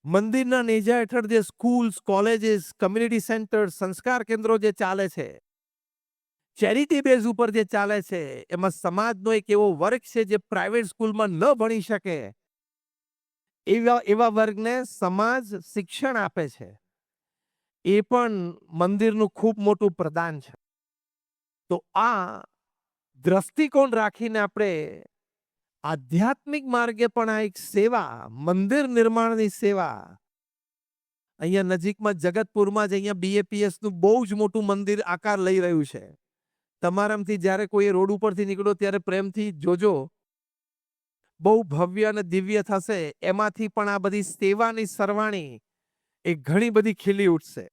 મંદિરના નેજા હેઠળ જે સ્કૂલ્સ, કોલેજીસ, કમ્યુનિટી સેન્ટર, સંસ્કાર કેન્દ્રો જે ચાલે છે, ચેરિટી બેઝ ઉપર જે ચાલે છે, એમાં સમાજનો એક એવો વર્ગ છે જે પ્રાઇવેટ સ્કૂલમાં ન ભણી શકે, એવા એવા વર્ગને સમાજ શિક્ષણ આપે છે. એ પણ મંદિરનું ખૂબ મોટું પ્રદાન છે. તો આ દ્રષ્ટિકોણ રાખીને આપણે આધ્યાત્મિક માર્ગે પણ આ એક સેવા, મંદિર નિર્માણની સેવા, અહીંયા નજીકમાં જગતપુરમાં જ અહીંયા BAPS નું બહુ જ મોટું મંદિર આકાર લઈ રહ્યું છે. તમારામાંથી જ્યારે કોઈ રોડ ઉપરથી નીકળો ત્યારે પ્રેમથી જોજો, બહુ ભવ્ય અને દિવ્ય થશે. એમાંથી પણ આ બધી સેવાની સરવાણી એ ઘણી બધી ખીલી ઉઠશે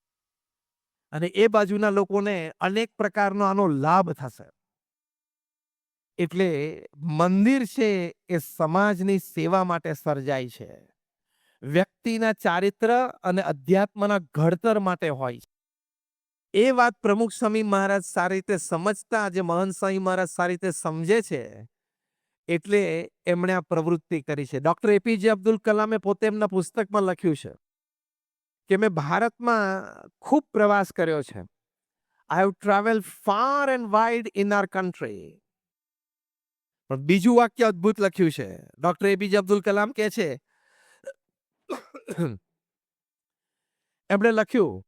અને એ બાજુના લોકોને અનેક પ્રકારનો આનો લાભ થશે. એટલે મંદિર છે એ સમાજની સેવા માટે સર્જાય છે, વ્યક્તિના ચારિત્ર અને અધ્યાત્મના ઘડતર માટે હોય છે. એ વાત પ્રમુખ સ્વામી મહારાજ સારી રીતે સમજતા, આજે મહંત સ્વામી મહારાજ સારી રીતે સમજે છે, એટલે એમણે આ પ્રવૃત્તિ કરી છે. ડોક્ટર APJ અબ્દુલ કલામે પોતે એમના પુસ્તકમાં લખ્યું છે કે મેં ભારતમાં ખૂબ પ્રવાસ કર્યો છે. I have travel far and wide in our country. પણ બીજું વાક્ય અદ્ભુત લખ્યું છે. ડોક્ટર APJ અબ્દુલ કલામ કહે છે, એમણે લખ્યું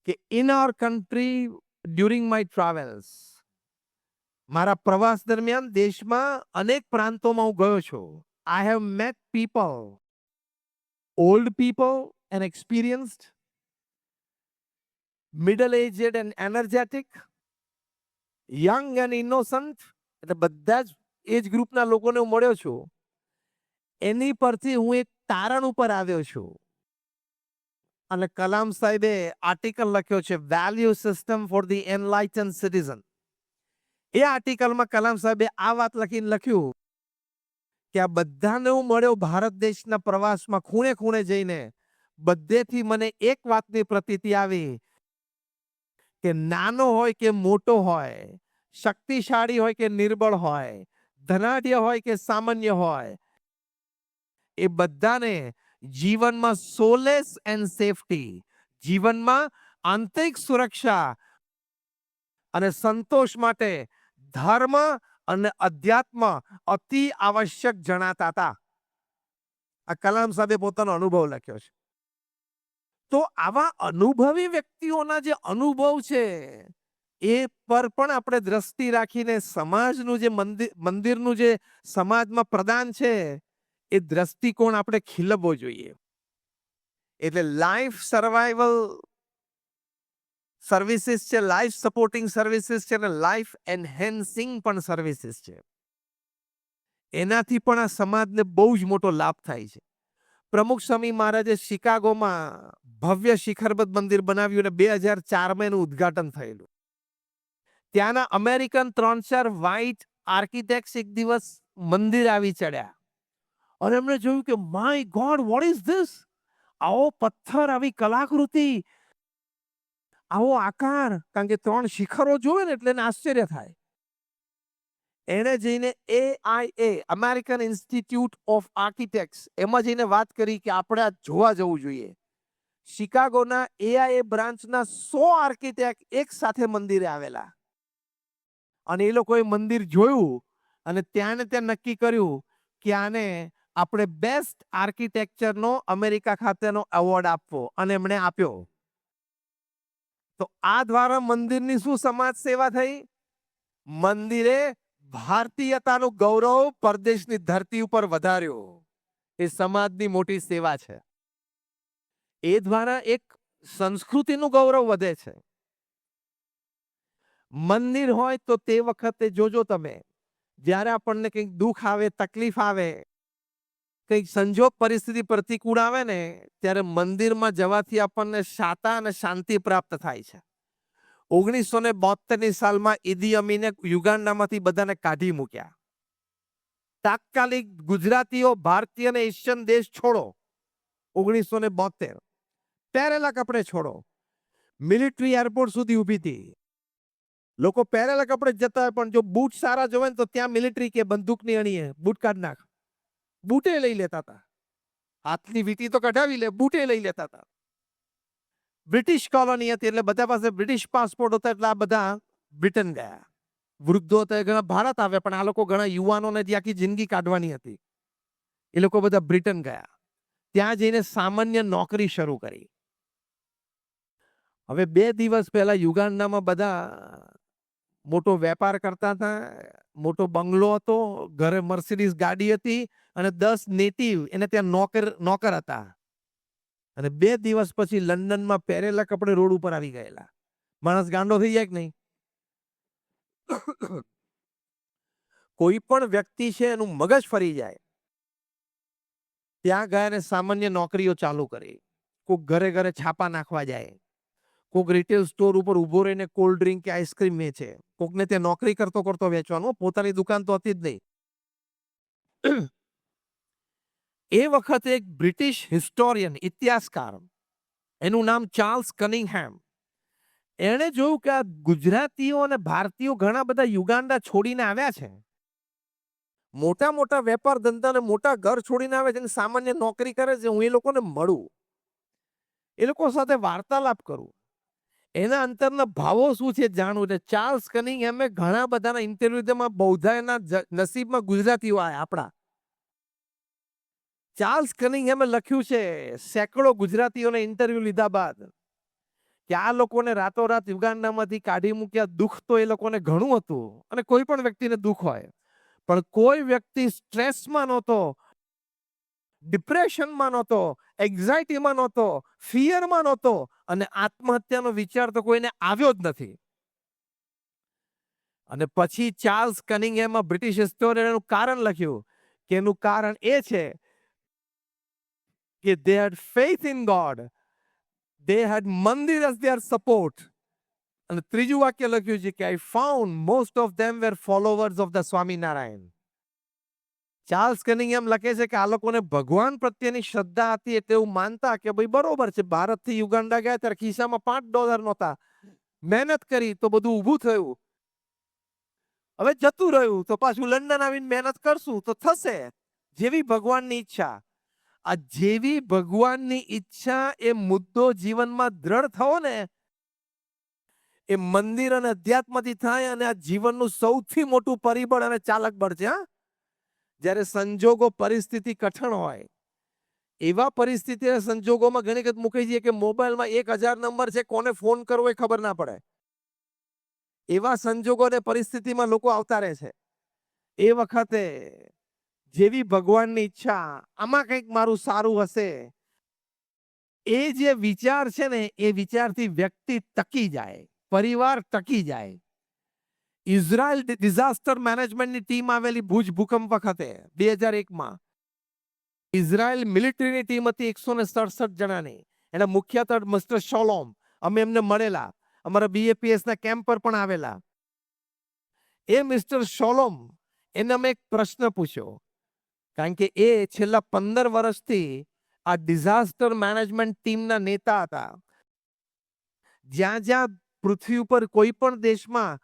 કે in our country during my travels, મારા પ્રવાસ દરમિયાન દેશમાં અનેક પ્રાંતોમાં હું ગયો છું. I have met people, old people and experienced, middle aged and energetic, young and innocent, એટલે બધા જ એજ ગ્રુપના લોકોને હું મળ્યો છું. એની પરથી હું એક તારણ ઉપર આવ્યો છું. અને કલામ સાહેબે આર્ટિકલ લખ્યો છે, value system for the enlighten citizen. એ આર્ટિકલમાં કલામ સાહેબે આ વાત લખીને લખ્યું કે આ બધાને હું મળ્યો ભારત દેશના પ્રવાસમાં, ખૂણે ખૂણે જઈને બધેથી મને એક વાતની પ્રતીતિ આવી કે નાનો હોય કે મોટો હોય, શક્તિશાળી હોય કે નિર્બળ હોય, ધનાઢ્ય હોય કે સામાન્ય હોય, એ બધાને જીવનમાં સોલેસ એન્ડ સેફટી, જીવનમાં આંતરિક સુરક્ષા અને સંતોષ માટે ધર્મ અને અધ્યાત્મ અતિ આવશ્યક જણાતા હતા. આ કલામ સાહેબે પોતાનો અનુભવ લખ્યો છે. તો આવા અનુભવી વ્યક્તિઓના જે અનુભવ છે એ પર પણ આપણે દ્રષ્ટિ રાખીને સમાજનું જે મંદિરનું જે સમાજમાં પ્રદાન છે એ દ્રષ્ટિકોણ આપણે ખીલવવો જોઈએ. એટલે લાઈફ સર્વાઈવલ સર્વિસીસ છે, લાઈફ સપોર્ટિંગ સર્વિસીસ છે અને લાઈફ એન્હેન્સિંગ પણ સર્વિસીસ છે. એનાથી પણ આ સમાજને બહુ જ મોટો લાભ થાય છે. પ્રમુખ સ્વામી મહારાજે શિકાગોમાં ભવ્ય શિખરબદ્ધ મંદિર બનાવ્યું અને 2004માં એનું ઉદ્ઘાટન થયેલું. ત્યાંના અમેરિકન 3-4 વ્હાઇટ આર્કિટેક્ટ્સ એક દિવસ મંદિર આવી ચડ્યા અને એમણે જોયું કે my God, what is this? આવો પથ્થર, આવી કલાકૃતિ, આવો આકાર, કારણ કે 3 શિખરો જોવે ને એટલે એને આશ્ચર્ય થાય. એને જઈને AIA, American institute of architects, એમાં જઈને વાત કરી કે આપણે આ જોવા જવું જોઈએ. શિકાગોના AIA બ્રાન્ચના 100 આર્કિટેક્ટ એક સાથે મંદિરે આવેલા અને એ લોકોએ મંદિર જોયું અને ત્યાં ને ત્યાં નક્કી કર્યું કે આને આપણે બેસ્ટ આર્કિટેક્ચરનો અમેરિકા ખાતેનો એવોર્ડ આપવો, અને એમણે આપ્યો. તો આ દ્વારા મંદિરની શું સમાજ સેવા થઈ? મંદિરે ભારતીયતાનું ગૌરવ પરદેશની ધરતી ઉપર વધાર્યું. એ સમાજની મોટી સેવા છે. એ દ્વારા એક સંસ્કૃતિનું ગૌરવ વધે છે. મંદિર હોય તો તે વખતે જોજો તમે, જ્યારે આપણને કંઈક દુઃખ આવે, તકલીફ આવે, કંઈક સંજોગ પરિસ્થિતિ પ્રતિકૂળ આવે ને, ત્યારે મંદિરમાં જવાથી આપણને શાતા અને શાંતિ પ્રાપ્ત થાય છે. 1972ની સાલમાં ઈદી અમીને યુગાન્ડામાંથી બધાને કાઢી મૂક્યા. તાત્કાલિક ગુજરાતીઓ ભારતીય અને એશિયન દેશ છોડો. 1972 પહેરેલા કપડે છોડો. મિલિટરી એરપોર્ટ સુધી ઊભી હતી. લોકો પહેરેલા કપડે જતા હોય, પણ જો બૂટ સારા જોવે ને તો ત્યાં મિલિટરી કે બંદૂકની અણીએ બૂટ કાઢ નાખ, બૂટે લઈ લેતા હતા. હાથની વીંટી તો કઢાવી લે, બૂટે લઈ લેતા હતા. બ્રિટિશ કોલોની હતી એટલે બધા પાસે બ્રિટિશ પાસપોર્ટ હતા એટલે આ બધા બ્રિટન ગયા. વૃદ્ધો હતા એ ઘણા ભારત આવ્યા, પણ આ લોકો ઘણા યુવાનોને જે આખી જિંદગી કાઢવાની હતી એ લોકો બધા બ્રિટન ગયા. ત્યાં જઈને સામાન્ય નોકરી શરૂ કરી. હવે 2 દિવસ પહેલા યુગાન્ડામાં બધા મોટો વેપાર કરતા હતા, મોટો બંગલો હતો, ઘરે મર્સિડીઝ ગાડી હતી અને 10 નેટિવ એને ત્યાં નોકર હતા. અને 2 દિવસ પછી લંડનમાં પહેરેલા કપડે રોડ ઉપર આવી ગયેલા. માણસ ગાંડો થઈ જાય કે નહીં? કોઈ પણ વ્યક્તિ છે એનું મગજ ફરી જાય. ત્યાં ગયા ને સામાન્ય નોકરીઓ ચાલુ કરી. કોઈક ઘરે ઘરે છાપા નાખવા જાય, કોઈક રિટેલ સ્ટોર ઉપર ઉભો રહીને કોલ્ડ ડ્રિંક કે આઈસ્ક્રીમ વેચે, કોકને ત્યાં નોકરી કરતો કરતો વેચવાનું, પોતાની દુકાન તો હતી જ નહીં. એ વખતે એક બ્રિટિશ હિસ્ટોરિયન, ઇતિહાસકાર, એનું નામ ચાર્લ્સ કનિંગહેમ, એણે જોયું કે આ ગુજરાતીઓ અને ભારતીયો ઘણા બધા યુગાન્ડા છોડીને આવ્યા છે. મોટા મોટા વેપાર ધંધા અને મોટા ઘર છોડીને આવે છે અને સામાન્ય નોકરી કરે છે. હું એ લોકોને મળું, એ લોકો સાથે વાર્તાલાપ કરું, એના અંતરના ભાવો શું છે જાણવું. એટલે ચાર્લ્સ કનિંગહેમે ઘણા બધાના ઇન્ટરવ્યુ તેમાં બૌદ્ધાના નસીબમાં ગુજરાતીઓ આવ્યા આપણા. ચાર્લ્સ કનિંગહેમે લખ્યું છે સેંકડો ગુજરાતીઓને ઇન્ટરવ્યુ લીધા બાદ કે આ લોકોને રાતોરાત યુગાન્ડામાંથી કાઢી મૂક્યા. દુઃખ તો એ લોકોને ઘણું હતું અને કોઈ પણ વ્યક્તિને દુઃખ હોય, પણ કોઈ વ્યક્તિ સ્ટ્રેસમાં નહોતો, ડિપ્રેશનમાં નહોતો, એન્ઝાઇટીમાં નહોતો, ફિયરમાં નહોતો અને આત્મહત્યાનો વિચાર તો કોઈને આવ્યો જ નથી. અને પછી ચાર્લ્સ કનિંગહેમે બ્રિટિશ હિસ્ટોરિયનનું કારણ લખ્યું કે એનું કારણ એ છે કે they had faith in God, they had મંદિર as their support. અને ત્રીજું વાક્ય લખ્યું છે કે I found most of them were followers of the Swaminarayan. Charles Cunningham લખે છે કે આ લોકોને ભગવાન પ્રત્યેની શ્રદ્ધા હતી એટલે એવું માનતા કે ભાઈ બરોબર છે, ભારતથી યુગાન્ડા ગયા ત્યારે ખિસ્સામાં $5 નહોતા, મહેનત કરી તો બધું ઊભું થયું, હવે જતું રહ્યું તો પાછું લંડન આવીને મહેનત કરશું તો થશે, જેવી ભગવાનની ઈચ્છા. આ જેવી ભગવાનની ઈચ્છા એ મુદ્દો જીવનમાં દ્રઢ થવો ને એ મંદિર અને અધ્યાત્મથી થાય. અને આ જીવનનું સૌથી મોટું પરિબળ અને ચાલક બળ છે. જ્યારે સંજોગો પરિસ્થિતિ કઠણ હોય, એવા પરિસ્થિતિ સંજોગોમાં ઘણી વખત મૂકી જઈએ કે મોબાઈલમાં 1000 નંબર છે, કોને ફોન કરવો એ ખબર ના પડે. એવા સંજોગો અને પરિસ્થિતિમાં લોકો આવતા રહે છે. એ વખતે જેવી ભગવાનની ઈચ્છા, આમાં કંઈક મારું સારું હશે, એ જે વિચાર છે ને એ વિચારથી વ્યક્તિ ટકી જાય, પરિવાર ટકી જાય. ઇઝરાયલ ડિઝાસ્ટર મેનેજમેન્ટની ટીમ આવેલી ભુજ ભૂકંપ વખતે 2001માં. ઇઝરાયલ મિલિટરીની ટીમ હતી 167 જણાની. એના મુખ્ય હતા મિસ્ટર શોલોમ. અમે એમને મળેલા, અમારા BAPSના કેમ્પ પર પણ આવેલા. એ મિસ્ટર શોલોમ, એને અમે એક પ્રશ્ન પૂછ્યો, કારણ કે એ છેલ્લા 15 વર્ષથી આ ડિઝાસ્ટર મેનેજમેન્ટ ટીમના નેતા હતા. જ્યાં જ્યાં પૃથ્વી ઉપર કોઈ પણ દેશમાં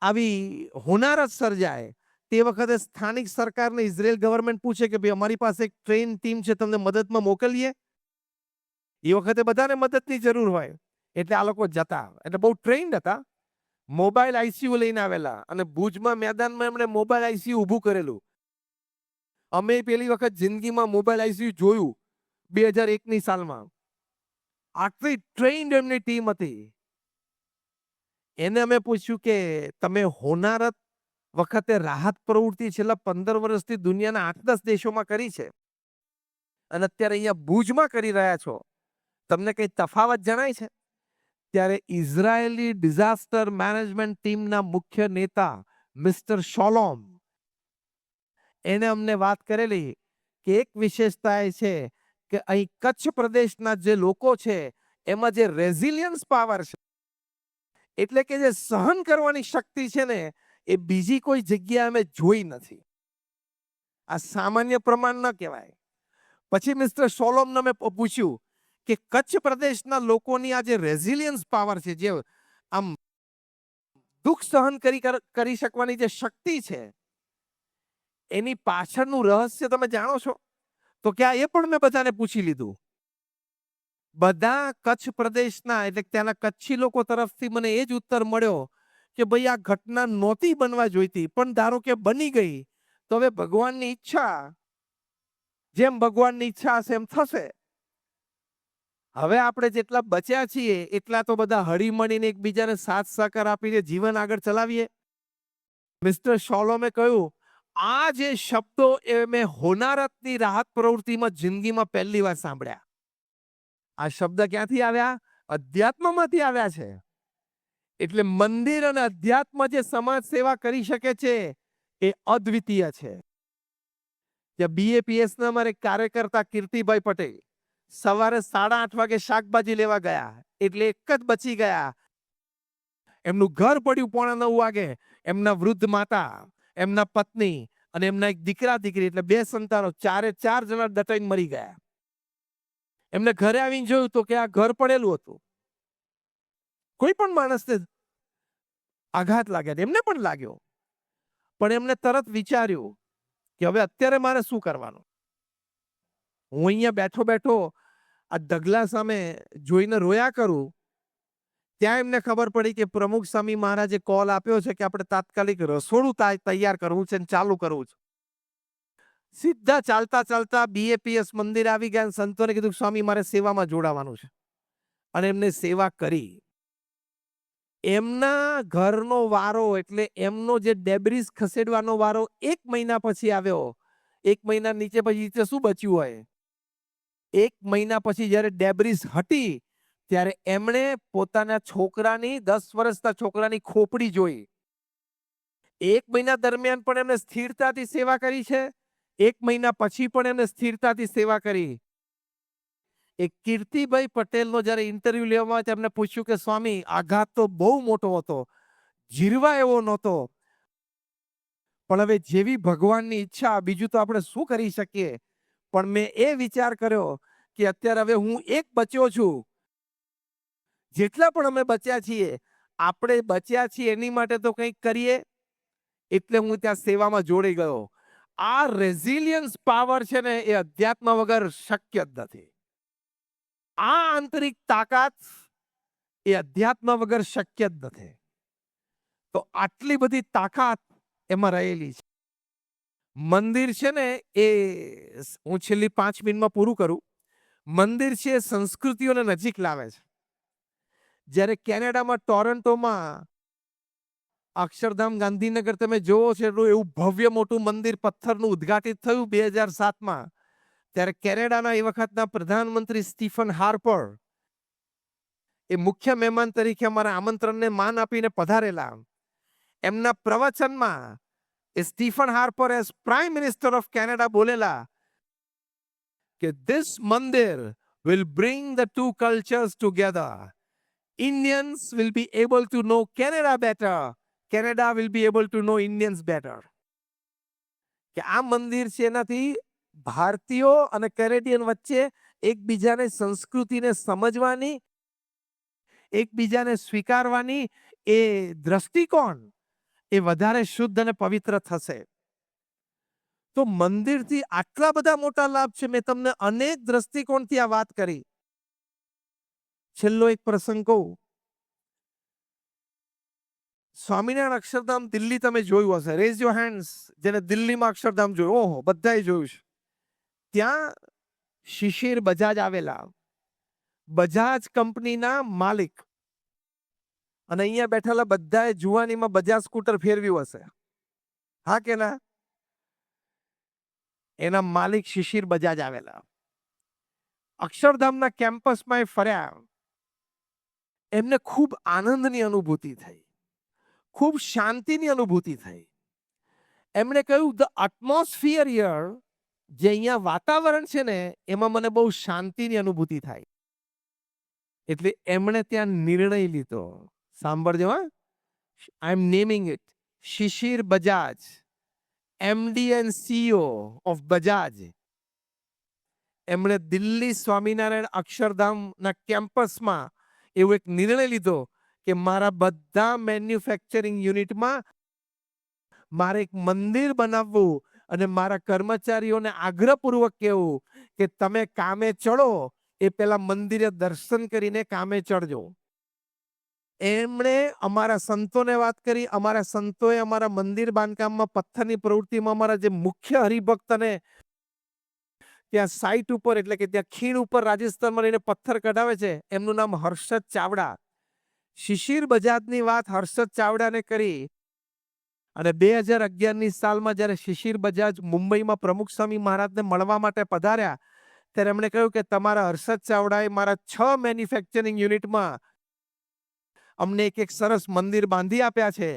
આવી હોનારત સર્જાય તે વખતે સ્થાનિક સરકારને ઇઝરાયલ ગવર્મેન્ટ પૂછે કે ભાઈ અમારી પાસે એક ટ્રેન ટીમ છે, તમને મદદમાં મોકલીએ. એ વખતે બધાને મદદની જરૂર હોય એટલે આ લોકો જતા, એટલે બહુ ટ્રેન્ડ હતા. મોબાઈલ ICU લઈને આવેલા અને ભુજમાં મેદાનમાં એમણે મોબાઈલ ICU ઊભું કરેલું. અમે પેલી વખત જિંદગીમાં મોબાઈલ ICU જોયું 2001ની સાલમાં. આટલી ટ્રેન્ડ એમની ટીમ હતી. એને અમે પૂછ્યું કે તમે હોનારત વખતે રાહત પ્રવૃત્તિ છેલ્લા 15 વર્ષથી દુનિયાના 8-10 દેશોમાં કરી છે અને અત્યારે અહીંયા ભુજમાં કરી રહ્યા છો, તમને કઈ તફાવત જણાય છે? ત્યારે ઇઝરાયેલી ડિઝાસ્ટર મેનેજમેન્ટ ટીમના મુખ્ય નેતા મિસ્ટર શોલોમ, એને અમને વાત કરેલી કે એક વિશેષતા એ છે કે અહીં કચ્છ પ્રદેશના જે લોકો છે એમાં જે રેઝિલિયન્સ પાવર છે, એટલે કે જે સહન કરવાની શક્તિ છે ને એ બીજી કોઈ જગ્યાએ અમે જોઈ નથી. આ સામાન્ય પ્રમાણ ન કહેવાય. પછી મિસ્ટર સોલોમને મેં પૂછ્યું કે કચ્છ પ્રદેશના લોકોની આ જે રેઝિલિયન્સ પાવર છે, જે આમ દુઃખ સહન કરી શકવાની જે શક્તિ છે, એની પાછળનું રહસ્ય તમે જાણો છો? તો ક્યાં એ પણ મેં બધાને પૂછી લીધું. બધા કચ્છ પ્રદેશના એટલે કે ત્યાંના કચ્છી લોકો તરફથી મને એ જ ઉત્તર મળ્યો કે ભાઈ આ ઘટના નહોતી બનવા જોઈતી, પણ ધારો કે બની ગઈ તો હવે ભગવાનની ઈચ્છા, જેમ ભગવાનની ઈચ્છા હશે એમ થશે. હવે આપણે જેટલા બચ્યા છીએ એટલા તો બધા હળીમળીને એકબીજાને સાથ સહકાર આપીને જીવન આગળ ચલાવીએ. મિસ્ટર શોલોમે કહ્યું, આ જે શબ્દો એ મેં હોનારતની રાહત પ્રવૃત્તિમાં જિંદગીમાં પહેલી વાર સાંભળ્યા. આ શબ્દ ક્યાંથી આવ્યા? અધ્યાત્મમાંથી આવ્યા છે. એટલે મંદિર અને અધ્યાત્મ જે સમાજ સેવા કરી શકે છે એ અદ્વિતીય છે. ત્યાં BAPS ના અમારે કાર્યકર્તા કીર્તિભાઈ પટેલ સવારે 8:30 વાગે શાકભાજી લેવા ગયા એટલે એક જ બચી ગયા. એમનું ઘર પડ્યું 8:45 વાગે. એમના વૃદ્ધ માતા, એમના પત્ની અને એમના એક દીકરા દીકરી એટલે 2 સંતાનો, 4 જણા દટાઈને મરી ગયા. એમને ઘરે આવીને જોયું તો કે આ ઘર પડેલું હતું. કોઈ પણ માણસને આઘાત લાગ્યા, એમને પણ લાગ્યો. પણ એમને તરત વિચાર્યું કે હવે અત્યારે મારે શું કરવાનું. હું અહીંયા બેઠો બેઠો આ ઢગલા સામે જોઈને રોયા કરું, ત્યાં એમને ખબર પડી કે પ્રમુખ સ્વામી મહારાજે કોલ આપ્યો છે કે આપણે તાત્કાલિક રસોડું તૈયાર કરવું છે અને ચાલુ કરવું છે. સીધા ચાલતા ચાલતા BAPS મંદિર આવી ગયા. સંતોને કીધું સ્વામી મારે સેવામાં જોડાવાનું છે અને એમને સેવા કરી. એમના ઘરનો વારો એટલે એમનો જે ડેબ્રિસ ખસેડવાનો વારો 1 મહિના પછી આવ્યો. 1 મહિના નીચે પછી શું બચ્યું હોય? 1 મહિના પછી જ્યારે ડેબ્રિસ હટી ત્યારે એમણે પોતાના છોકરાની 10 વર્ષના છોકરાની ખોપડી જોઈ. 1 મહિના દરમિયાન પણ એમને સ્થિરતાથી સેવા કરી છે. 1 મહિના પછી પણ એમને સ્થિરતાથી સેવા કરી. એક કીર્તિભાઈ પટેલનો જ્યારે ઇન્ટરવ્યુ લેવામાં તેમને પૂછ્યું કે સ્વામી આઘાત તો બહુ મોટો હતો, જીરવા એવો નહોતો, પણ હવે જેવી ભગવાનની ઈચ્છા, બીજું તો આપણે શું કરી શકીએ. પણ મેં એ વિચાર કર્યો કે અત્યારે હવે હું એક બચ્યો છું. જેટલા પણ અમે બચ્યા છીએ, આપણે બચ્યા છીએ એની માટે તો કંઈક કરીએ. એટલે હું ત્યાં સેવામાં જોડી ગયો. આ રેઝિલિયન્સ પાવર છે ને એ અધ્યાત્મ વગર શક્ય જ નથી. આ આંતરિક તાકાત એ અધ્યાત્મ વગર શક્ય જ નથી. તો આટલી બધી તાકાત એમાં રહેલી છે. મંદિર છે ને એ હું છેલ્લી 5 મિનિટમાં પૂરું કરું. મંદિર છે એ સંસ્કૃતિઓને નજીક લાવે છે. જ્યારે કેનેડામાં ટોરન્ટોમાં અક્ષરધામ ગાંધીનગર તમે જોવો છો એવું ભવ્ય મોટું મંદિર પથ્થરનું ઉદ્ઘાટિત થયું 2007માં. ત્યારે કેનેડાના એ વખતના પ્રધાનમંત્રી સ્ટીફન હાર્પર એ મુખ્ય મહેમાન તરીકે અમારા આમંત્રણને માન આપીને પધારેલા. એમના પ્રવચનમાં Stephen Harper as prime minister of Canada બોલેલા કે ધીસ મંદિર will bring the two cultures together. Indians will be able to know Canada better. Canada will be able to know Indians better. કે આ મંદિર છે એનાથી ભારતીયો અને કેનેડિયન વચ્ચે એકબીજાને સંસ્કૃતિને સમજવાની, એકબીજાને સ્વીકારવાની એ દ્રષ્ટિકોણ એ વધારે શુદ્ધ અને પવિત્ર થશે. તો મંદિરથી આટલા બધા મોટા લાભ છે. મેં તમને અનેક દ્રષ્ટિકોણથી આ વાત કરી. છેલ્લો એક પ્રસંગ કહું. સ્વામિનારાયણ અક્ષરધામ દિલ્હી તમે જોયું હશે. રેઝ યોર હેન્ડ્સ જેને દિલ્હીમાં અક્ષરધામ જોયું. ઓહો, બધાએ જોયું છે. ત્યાં શિશિર બજાજ આવેલા. બજાજ કંપનીના માલિક અને અહીંયા બેઠેલા બધાએ જુવાનીમાં બજાજ સ્કૂટર ફેરવ્યું હશે. હા કે ના? એના માલિક શિશિર બજાજ આવેલા. અક્ષરધામના કેમ્પસમાં એ ફર્યા. એમને ખૂબ આનંદની અનુભૂતિ થઈ, ખૂબ શાંતિની અનુભૂતિ થઈ. એમણે કહ્યું ધ એટમોસ્ફિયર હિયર, જે અહીંયા વાતાવરણ છે ને એમાં મને બહુ શાંતિની અનુભૂતિ થાય. એટલે એમણે ત્યાં નિર્ણય લીધો. સાંભળજો હા, I am naming it. Shishir Bajaj, MD and CEO of Bajaj, એમણે દિલ્હી સ્વામિનારાયણ અક્ષરધામના કેમ્પસમાં એવો એક નિર્ણય લીધો કે મારા બધા મેન્યુફેક્ચરિંગ યુનિટમાં મારે એક મંદિર બનાવવું અને મારા કર્મચારીઓને આગ્રહપૂર્વક કહેવું કે તમે કામે ચડો એ પહેલા મંદિરે દર્શન કરીને કામે ચડજો. એમણે અમારા સંતોને વાત કરી. અમારા સંતોએ અમારા મંદિર બાંધકામમાં પથ્થરની પ્રવૃત્તિમાં અમારા જે મુખ્ય હરિભક્તને ત્યાં સાઇટ ઉપર એટલે કે ત્યાં ખીણ ઉપર રાજસ્થાનમાં રહીને પથ્થર કઢાવે છે, એમનું નામ હર્ષદ ચાવડા. શિશિર બજાજની વાત હર્ષદ ચાવડાને કરી અને 2011ની સાલમાં જ્યારે શિશિર બજાજ મુંબઈમાં પ્રમુખ સ્વામી મહારાજને મળવા માટે પધાર્યા ત્યારે એમણે કહ્યું કે તમારા હર્ષદ ચાવડાએ મારા 6 મેન્યુફેક્ચરિંગ યુનિટમાં અમને એક સરસ મંદિર બાંધી આપ્યા છે.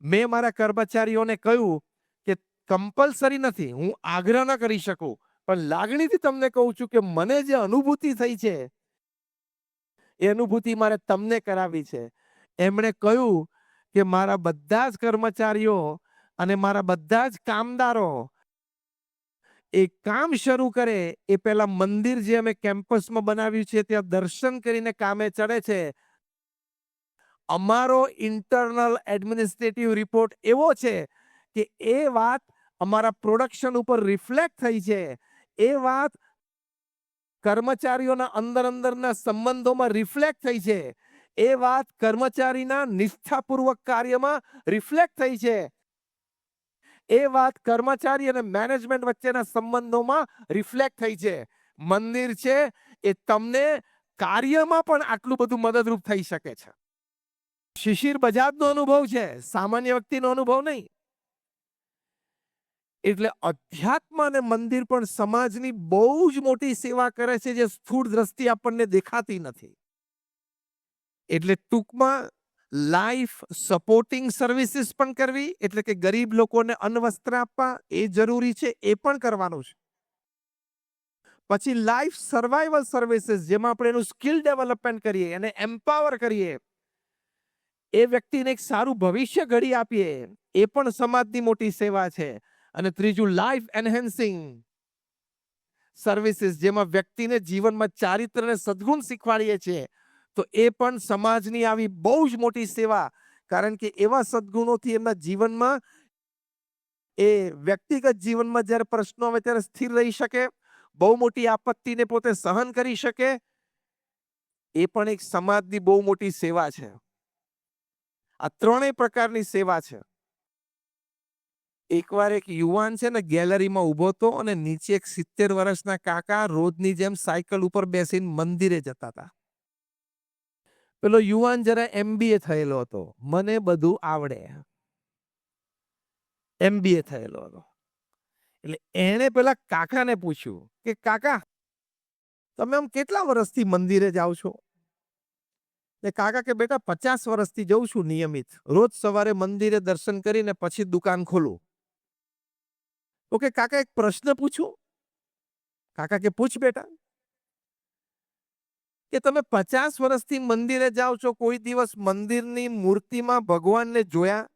મેં મારા કર્મચારીઓને કહ્યું કે કમ્પલસરી નથી, હું આગ્રહ ન કરી શકું, પણ લાગણીથી તમને કહું છું કે મને જે અનુભૂતિ થઈ છે એ અનુભૂતિ મારે તમને કરાવી છે. એમણે કહ્યું કે મારા બધા જ કર્મચારીઓ અને મારા બધા જ કામદારો એ કામ શરૂ કરે એ પહેલા મંદિર જે અમે કેમ્પસમાં બનાવ્યું છે ત્યાં દર્શન કરીને કામે ચડે છે. અમારો ઇન્ટરનલ એડમિનિસ્ટ્રેટિવ રિપોર્ટ એવો છે કે એ વાત અમારા પ્રોડક્શન ઉપર રિફ્લેક્ટ થઈ છે. એ વાત કર્મચારીઓના અંદરના સંબંધોમાં રિફ્લેક્ટ થઈ છે. એ વાત કર્મચારીના નિષ્ઠાપૂર્વક કાર્યમાં રિફ્લેક્ટ થઈ છે. એ વાત કર્મચારી અને મેનેજમેન્ટ વચ્ચેના સંબંધોમાં રિફ્લેક્ટ થઈ છે. મંદિર છે એ તમને કાર્યમાં પણ આટલું બધું મદદરૂપ થઈ શકે છે. શિશિર બજાજનો અનુભવ છે, સામાન્ય વ્યક્તિનો અનુભવ નહીં. એટલે અધ્યાત્મ અને મંદિર પણ સમાજની બહુ જ મોટી સેવા કરે છે જે સ્થૂળ દ્રષ્ટિ આપણને દેખાતી નથી. એટલે ટૂંકમાં લાઈફ સપોર્ટિંગ સર્વિસીસ પણ કરવી, એટલે કે ગરીબ લોકોને અન્ન વસ્ત્ર આપવા એ જરૂરી છે, એ પણ કરવાનું છે. પછી લાઈફ સર્વાઈવલ સર્વિસીસ જેમાં આપણે એનું સ્કિલ ડેવલપમેન્ટ કરીએ, એને એમ્પાવર કરીએ, એ વ્યક્તિને એક સારું ભવિષ્ય ઘડી આપીએ, એ પણ સમાજની મોટી સેવા છે. અને ત્રીજું લાઈફ એન્હેન્સિંગ સર્વિસીસ જેમાં વ્યક્તિને જીવનમાં ચારિત્ર અને સદ્ગુણ શીખવાડીએ છીએ, તો એ પણ સમાજની આવી બહુ જ મોટી સેવા. કારણ કે એવા સદ્ગુણોથી એમના જીવનમાં એ વ્યક્તિગત જીવનમાં જ્યારે પ્રશ્નો આવે ત્યારે સ્થિર રહી શકે, બહુ મોટી આપત્તિને પોતે સહન કરી શકે, એ પણ એક સમાજની બહુ મોટી સેવા છે. આ ત્રણેય પ્રકારની સેવા છે. એકવાર એક યુવાન છે ને ગેલેરીમાં ઊભો હતો અને નીચે એક 70 વર્ષના કાકા રોજની જેમ સાયકલ ઉપર બેસીને મંદિરે જતા હતા. પેલો યુવાન જરા MBA થયેલો હતો, મને બધું આવડે, MBA થયેલો હતો. એટલે એણે પેલા કાકાને પૂછ્યું કે કાકા તમે આમ કેટલા વર્ષથી મંદિરે જાઓ છો? ને કાકા કે બેટા 50 વર્ષથી જઉં છું નિયમિત, રોજ સવારે મંદિરે દર્શન કરીને પછી દુકાન ખોલું. ઓકે કાકા એક પ્રશ્ન પૂછું? કાકા કે પૂછ બેટા. કે તમે 50 વર્ષથી મંદિરે જાઓ છો, કોઈ દિવસ મંદિરની મૂર્તિમાં ભગવાનને જોયા?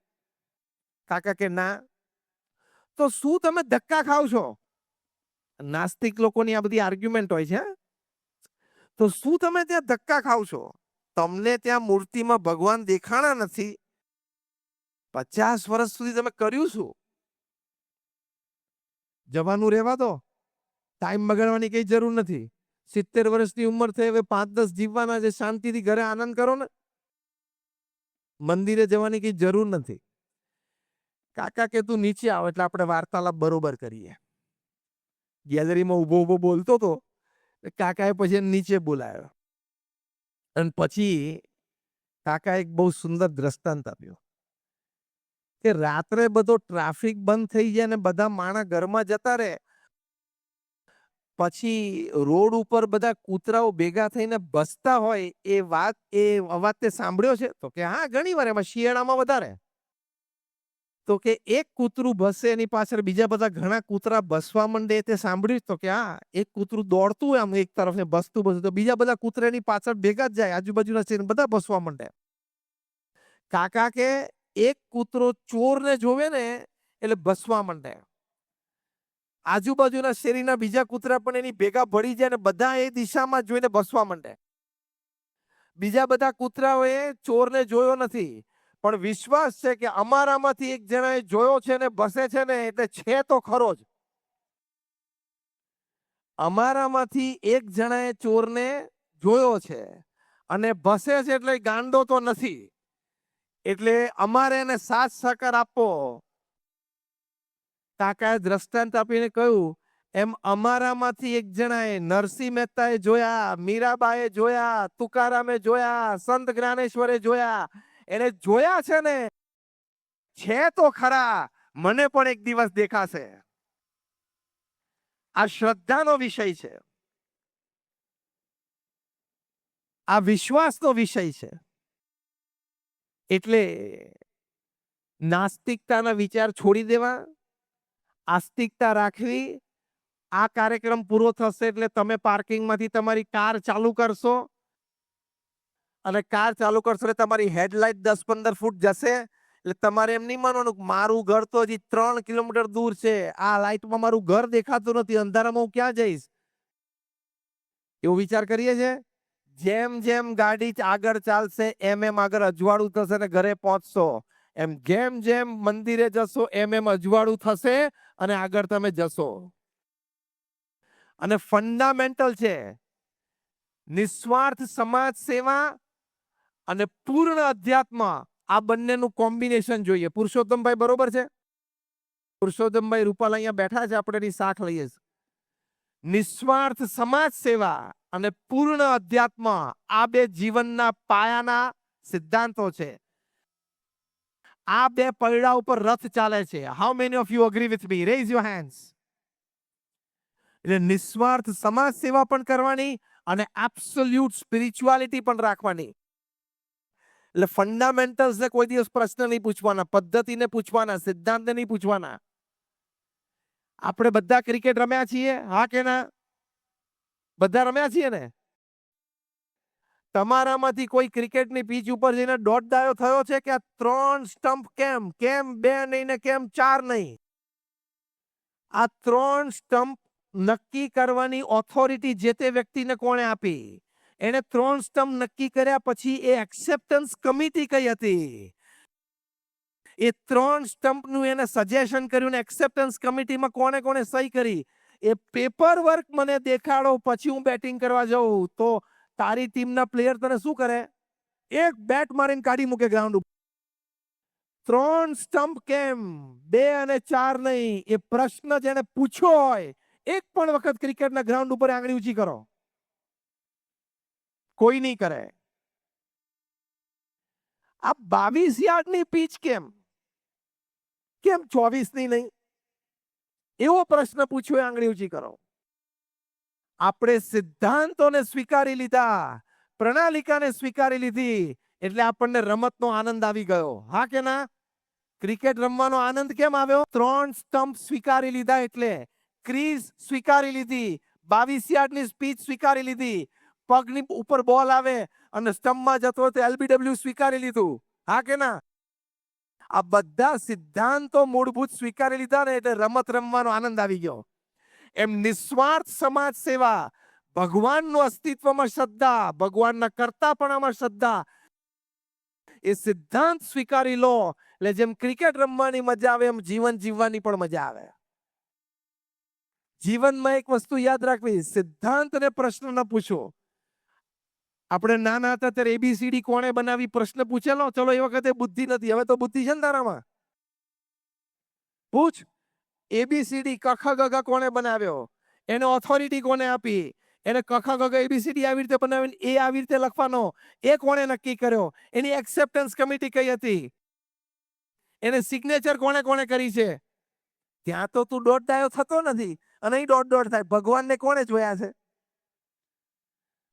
કાકા કે ના. તો શું તમે ધક્કા ખાવ છો? નાસ્તિક લોકોની આ બધી આર્ગ્યુમેન્ટ હોય છે. તો શું તમે ત્યાં ધક્કા ખાવ છો? તમને ત્યાં મૂર્તિમાં ભગવાન દેખાણા નથી. 50 વર્ષ સુધી તમે કર્યું શું? જવાનું રહેવા દો, ટાઈમ બગાડવાની કઈ જરૂર નથી. 70 વર્ષની ઉંમર થઈ, હવે 5-10 જીવવાના છે, શાંતિથી ઘરે આનંદ કરો ને. મંદિરે જવાની કઈ જરૂર નથી. કાકા કે તું નીચે આવ એટલે આપણે વાર્તાલાપ બરોબર કરીએ. ગેલેરીમાં ઊભો બોલતો હતો, કાકાએ પછી નીચે બોલાયો અને પછી કાકા એક બહુ સુંદર દ્રષ્ટાંત આપ્યો કે રાત્રે બધો ટ્રાફિક બંધ થઈ જાય ને બધા માણસ ઘરમાં જતા રહે, પછી રોડ ઉપર બધા કૂતરાઓ ભેગા થઈને ભસતા હોય, એ અવાજ તે સાંભળ્યો છે? તો કે હા ઘણી વાર, એમાં શિયાળામાં વધારે. તો કે એક કૂતરું ભસે એની પાછળ બીજા બધા ઘણા કૂતરા ભસવા માંડે, તે સાંભળ્યું? તો કે હા, એક કૂતરું દોડતું આમ એક તરફ ને ભસતું તો બીજા બધા કૂતરા એની પાછળ ભેગા જ જાય, આજુબાજુના શેર બધા ભસવા માંડે. કાકા કે એક કૂતરો ચોરને જોવે ને એટલે ભસવા માંડે, આજુબાજુના શેરીના બીજા કૂતરા પણ એની ભેગા ભળી જાય ને બધા એ દિશામાં જોઈને ભસવા માંડે. બીજા બધા કૂતરાઓએ ચોરને જોયો નથી, પણ વિશ્વાસ છે કે અમારામાંથી એક જણાએ જોયો છે ને ભસે છે ને એટલે છે તો ખરો જ. અમારામાંથી એક જણાએ ચોરને જોયો છે અને ભસે છે એટલે ગાંડો તો નથી, એટલે અમારે એને સાથ સહકાર આપવો. કાકાએ દ્રષ્ટાંત આપીને કહ્યું, એમ અમારામાંથી એક જણાએ નરસિંહ મહેતાએ જોયા, મીરાબાએ જોયા, તુકારામે જોયા, સંત જ્ઞાનેશ્વરે જોયા. એને જોયા છે ને, છે તો ખરા, મને પણ એક દિવસ દેખાશે. આ શ્રદ્ધાનો વિષય છે, આ વિશ્વાસનો વિષય છે. એટલે નાસ્તિકતાના વિચાર છોડી દેવા, આસ્તિકતા રાખવી. આ કાર્યક્રમ પૂરો થશે એટલે તમે પાર્કિંગમાંથી તમારી કાર ચાલુ કરશો અને કાર ચાલુ કરશો એટલે તમારી હેડલાઇટ 10-15 ફૂટ જશે. એટલે તમારે એમ નહીં માનવાનું કે મારું ઘર તો હજી 3 કિલોમીટર દૂર છે, આ લાઇટમાં મારું ઘર દેખાતું નથી, અંધારામાં હું ક્યાં જઈશ? એવો વિચાર કરીએ છે. જેમ જેમ ગાડી આગળ ચાલશે એમ એમ આગળ અજવાળું થશે ને ઘરે પહોંચશો. એમ જેમ જેમ મંદિરે જશો એમ એમ અજવાળું થશે અને આગળ તમે જશો. અને ફંડામેન્ટલ છે નિસ્વાર્થ સમાજ સેવા અને પૂર્ણ અધ્યાત્મ. આ બંનેનું કોમ્બિનેશન જોઈએ. પુરુષોત્તમભાઈ બરોબર છે? પુરુષોત્તમભાઈ રૂપાલ અહીંયા બેઠા છે, આપણે એની સાખ લઈએ. નિસ્વાર્થ સમાજ સેવા અને પૂર્ણ અધ્યાત્મ, આ બે જીવનના પાયાના સિદ્ધાંતો છે. આ બે પૈડા ઉપર રથ ચાલે છે. How many of you agree with me? Rays your hands. એટલે નિસ્વાર્થ સમાજ સેવા પણ કરવાની અને એબ્સોલ્યુટ સ્પિરિચ્યુઆલિટી પણ રાખવાની. એટલે ફંડામેન્ટલ્સ ને કોઈ દિવસ પ્રશ્ન નહીં પૂછવાના, પદ્ધતિને પૂછવાના, સિદ્ધાંતને નહીં પૂછવાના. આપણે બધા ક્રિકેટ રમ્યા છીએ, હા કે ના? બધા રમ્યા છીએ ને? તમારામાંથી કોઈ ક્રિકેટની પીચ ઉપર જઈને દોઢ દાયો થયો છે કે આ 3 સ્ટમ્પ કેમ 2 નહીં ને કેમ 4 નહીં? આ 3 સ્ટમ્પ નક્કી કરવાની ઓથોરિટી જે તે વ્યક્તિને કોણે આપી? એને 3 સ્ટમ્પ નક્કી કર્યા પછી એ એક્સેપ્ટન્સ કમિટી કઈ હતી? એ 3 સ્ટમ્પનું એને સજેશન કર્યું ને એક્સેપ્ટન્સ કમિટીમાં કોણે કોણે સહી કરી? એ પેપર વર્ક મને દેખાડો, પછી હું બેટિંગ કરવા જાઉં. તો તારી ટીમના પ્લેયર તને શું કરે? એક બેટ મારીને કાઢી મૂકે ગ્રાઉન્ડ ઉપર. 3 સ્ટમ્પ કેમ 2 અને 4 નહીં? એ પ્રશ્ન જેને પૂછ્યો હોય, એક પણ વખત ક્રિકેટના ગ્રાઉન્ડ ઉપર આંગળી ઊંચી કરો. કોઈ નહીં કરે. આ 22 યાર્ડની પીચ કેમ 24 ની નહીં? એવો પ્રશ્ન પૂછ્યો, આંગળી ઊંચી કરો. આપણે સિદ્ધાંતોને સ્વીકારી લીધા, પ્રણાલિકાને સ્વીકારી લીધી, એટલે આપણને રમતનો આનંદ આવી ગયો, હા કે ના? ક્રિકેટ રમવાનો આનંદ કેમ આવ્યો? 3 સ્ટમ્પ સ્વીકારી લીધા, એટલે ક્રીઝ સ્વીકારી લીધી, 22 યાર્ડની સ્પીચ સ્વીકારી લીધી, પગની ઉપર બોલ આવે અને સ્ટમ્પમાં જતો તો LBW સ્વીકારી લીધું, હા કે ના? આ બધા સિદ્ધાંતો મૂળભૂત સ્વીકારી લીધા ને એટલે રમત રમવાનો આનંદ આવી ગયો. એમ નિસ્વાર્થ સમાજ સેવા, ભગવાનનું અસ્તિત્વમાં શ્રદ્ધા, ભગવાનના કરતાપણામાં શ્રદ્ધા, એ સિદ્ધાંત સ્વીકારી લો એટલે જેમ ક્રિકેટ રમવાની મજા આવે એમ જીવન જીવવાની પણ મજા આવે. જીવનમાં એક વસ્તુ યાદ રાખવી, સિદ્ધાંત અને પ્રશ્ન ન પૂછો. આપણે નાના હતા ત્યારે ABCD કોણે બનાવી પ્રશ્ન પૂછેલો? ચલો એ વખતે બુદ્ધિ નથી, હવે તો બુદ્ધિ છે ને તારામાં? પૂછ. ABCD કખ ગઘ કોણે બનાવ્યો? એને ઓથોરિટી કોને આપી? એને કખ ગઘ ABCD આવી રીતે બનાવીને એ આવી રીતે લખવાનો, એ કોણે નક્કી કર્યો? એની એક્સેપ્ટન્સ કમિટી કઈ હતી? એને સિગ્નેચર કોણે કોણે કરી છે? ત્યાં તો તું દોઢ ડાયો થતો નથી અને અહીં દોઢ થાય. ભગવાનને કોણે જોયા છે?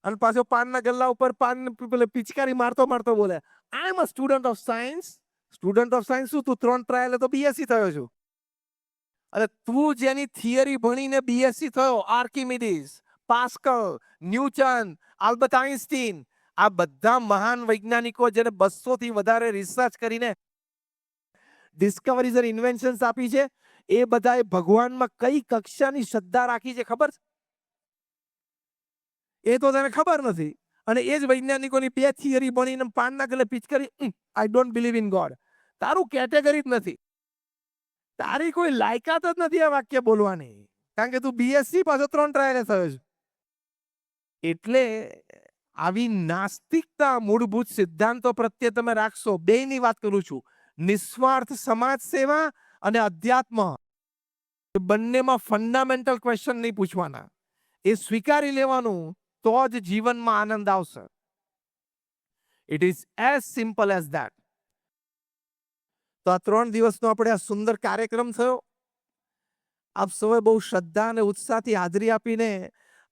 અને પાછો પાનના ગલ્લા ઉપર પાન પિચકારી મારતો મારતો બોલે, I am a student of science. Student of science શું? તું 3 ટ્રાયલ તો BSc થયો છું. અને તું જેની થિયરી ભણીને BSc થયો, આર્કિમિડીઝ, પાસ્કલ, ન્યૂટન, આલ્બર્ટ આઇન્સ્ટીન, આ બધા મહાન વૈજ્ઞાનિકો જેને 200 થી વધારે રિસર્ચ કરીને ડિસ્કવરીઝ અને ઇન્વેન્શન્સ આપી છે, એ બધાએ ભગવાનમાં કઈ કક્ષાની શ્રદ્ધા રાખી છે ખબર છે? એ તો તને ખબર નથી. અને એ જ વૈજ્ઞાનિકોની 2 થિયરી ભણીને પાનના ગલે પિચકારી, I don't believe in God. તારું કેટેગરી જ નથી, તારી કોઈ લાયકાત જ નથી આ વાક્ય બોલવાની. કારણ કે તું બીએસસી પાછો 3 ટ્રાયલે થયો છે. એટલે આવી નાસ્તિકતા મૂળભૂત સિદ્ધાંતો પ્રત્યે તમે રાખશો. બેયની વાત કરું છું. નિસ્વાર્થ સમાજ સેવા અને અધ્યાત્મ. એ બંનેમાં ફંડામેન્ટલ ક્વેશ્ચન નહીં પૂછવાના. એ સ્વીકારી લેવાનું, તો જ જીવનમાં આનંદ આવશે. It is as simple as that. તો આ 3 દિવસનો આપણે આ સુંદર કાર્યક્રમ થયો. આપ સૌએ બહુ શ્રદ્ધા અને ઉત્સાહથી હાજરી આપીને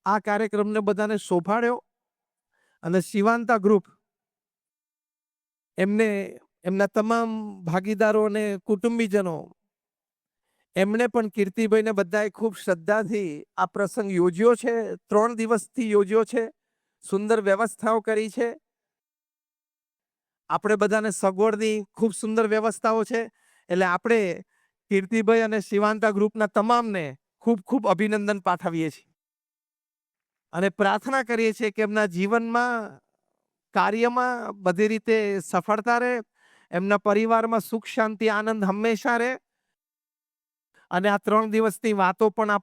આ કાર્યક્રમને બધાને શોભાડ્યો. અને શિવાંતા ગ્રુપ એમને એમના તમામ ભાગીદારો અને કુટુંબીજનો એમણે પણ કીર્તિભાઈને બધાએ ખૂબ શ્રદ્ધાથી આ પ્રસંગ યોજ્યો છે. 3 દિવસથી યોજ્યો છે. સુંદર વ્યવસ્થાઓ કરી છે. આપણે બધાને સગવડની ખૂબ સુંદર વ્યવસ્થાઓ છે. એટલે આપણે કીર્તિભાઈ અને શિવાંતા ગ્રુપના તમામને ખૂબ ખૂબ અભિનંદન પાઠવીએ છીએ. અને પ્રાર્થના કરીએ છીએ કે એમના જીવનમાં, કાર્યમાં બધી રીતે સફળતા રહે. એમના પરિવારમાં સુખ શાંતિ આનંદ હંમેશા રહે. અને આ 3 દિવસની વાતો પણ